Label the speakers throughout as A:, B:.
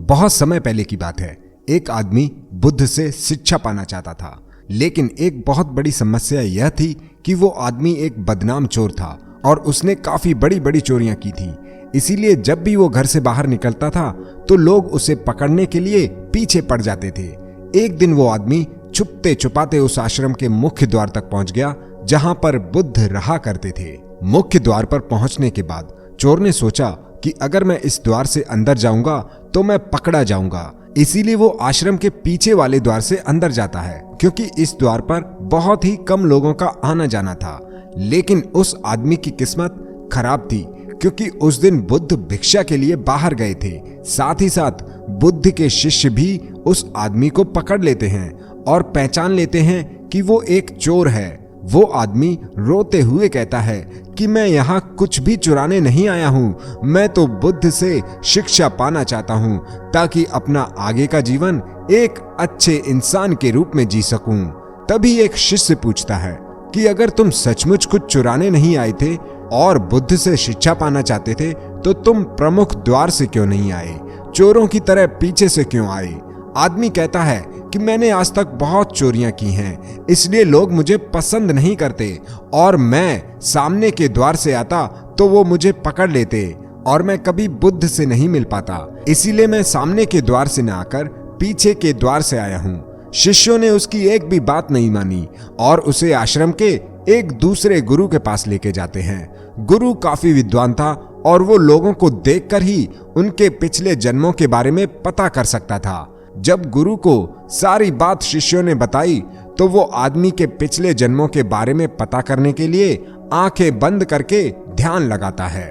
A: बहुत समय पहले की बात है। एक आदमी बुद्ध से शिक्षा पाना चाहता था, लेकिन एक बहुत बड़ी समस्या यह थी कि वो आदमी एक बदनाम चोर था और उसने काफी बड़ी बड़ी चोरियां की थी। इसीलिए जब भी वो घर से बाहर निकलता था तो लोग उसे पकड़ने के लिए पीछे पड़ जाते थे। एक दिन वो आदमी छुपते छुपाते उस आश्रम के मुख्य द्वार तक पहुंच गया जहां पर बुद्ध रहा करते थे। मुख्य द्वार पर पहुंचने के बाद चोर ने सोचा कि अगर मैं इस द्वार से अंदर जाऊंगा तो मैं पकड़ा जाऊंगा। इसीलिए वो आश्रम के पीछे वाले द्वार से अंदर जाता है, क्योंकि इस द्वार पर बहुत ही कम लोगों का आना जाना था। लेकिन उस आदमी की किस्मत खराब थी, क्योंकि उस दिन बुद्ध भिक्षा के लिए बाहर गए थे। साथ ही साथ बुद्ध के शिष्य भी उस आदमी को पकड़ लेते हैं और पहचान लेते हैं कि वो एक चोर है। वो आदमी रोते हुए कहता है कि मैं यहाँ कुछ भी चुराने नहीं आया हूँ, मैं तो बुद्ध से शिक्षा पाना चाहता हूँ ताकि अपना आगे का जीवन एक अच्छे इंसान के रूप में जी सकूं। तभी एक शिष्य पूछता है कि अगर तुम सचमुच कुछ चुराने नहीं आए थे और बुद्ध से शिक्षा पाना चाहते थे तो तुम प्रमुख द्वार से क्यों नहीं आए, चोरों की तरह पीछे से क्यों आए? आदमी कहता है कि मैंने आज तक बहुत चोरियां की हैं, इसलिए लोग मुझे पसंद नहीं करते और मैं सामने के द्वार से आता तो वो मुझे पकड़ लेते और मैं कभी बुद्ध से नहीं मिल पाता। इसीलिए मैं सामने के द्वार से न आकर पीछे के द्वार से आया हूँ। शिष्यों ने उसकी एक भी बात नहीं मानी और उसे आश्रम के एक दूसरे गुरु के पास लेके जाते हैं। गुरु काफी विद्वान था और वो लोगों को देखकर ही उनके पिछले जन्मों के बारे में पता कर सकता था। जब गुरु को सारी बात शिष्यों ने बताई तो वो आदमी के पिछले जन्मों के बारे में पता करने के लिए आंखें बंद करके ध्यान लगाता है।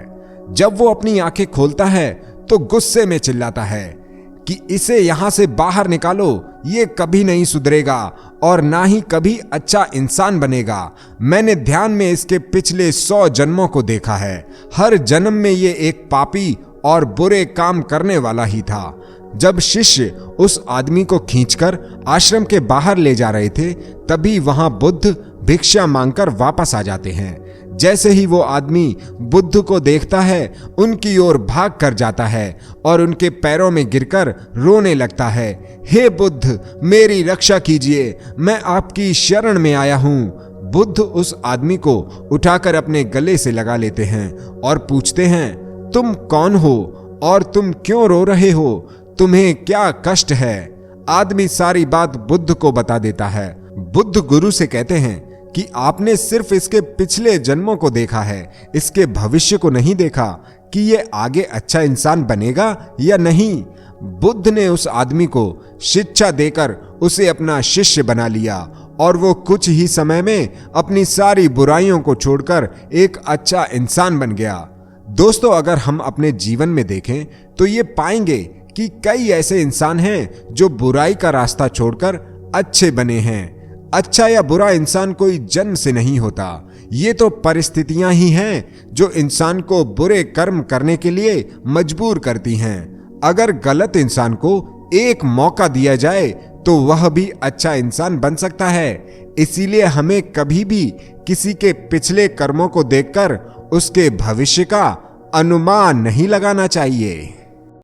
A: जब वो अपनी आंखें खोलता है तो गुस्से में चिल्लाता है कि इसे यहां से बाहर निकालो, ये कभी नहीं सुधरेगा और ना ही कभी अच्छा इंसान बनेगा। मैंने ध्यान में इसके पिछले 100 जन्मों को देखा है, हर जन्म में ये एक पापी और बुरे काम करने वाला ही था। जब शिष्य उस आदमी को खींचकर आश्रम के बाहर ले जा रहे थे तभी वहां बुद्ध भिक्षा मांगकर वापस आ जाते हैं। जैसे ही वो आदमी बुद्ध को देखता है उनकी ओर भाग कर जाता है और उनके पैरों में गिरकर रोने लगता है, हे बुद्ध मेरी रक्षा कीजिए, मैं आपकी शरण में आया हूँ। बुद्ध उस आदमी को उठाकर अपने गले से लगा लेते हैं और पूछते हैं, तुम कौन हो और तुम क्यों रो रहे हो, तुम्हें क्या कष्ट है? आदमी सारी बात बुद्ध को बता देता है। बुद्ध गुरु से कहते हैं कि आपने सिर्फ इसके पिछले जन्मों को देखा है, इसके भविष्य को नहीं देखा कि ये आगे अच्छा इंसान बनेगा या नहीं। बुद्ध ने उस आदमी को शिक्षा देकर उसे अपना शिष्य बना लिया और वो कुछ ही समय में अपनी सारी बुराइयों को छोड़कर एक अच्छा इंसान बन गया। दोस्तों, अगर हम अपने जीवन में देखें तो ये पाएंगे कि कई ऐसे इंसान हैं जो बुराई का रास्ता छोड़कर अच्छे बने हैं। अच्छा या बुरा इंसान कोई जन्म से नहीं होता, ये तो परिस्थितियां ही हैं जो इंसान को बुरे कर्म करने के लिए मजबूर करती हैं। अगर गलत इंसान को एक मौका दिया जाए तो वह भी अच्छा इंसान बन सकता है। इसीलिए हमें कभी भी किसी के पिछले कर्मों को देखकर उसके भविष्य का अनुमान नहीं लगाना चाहिए।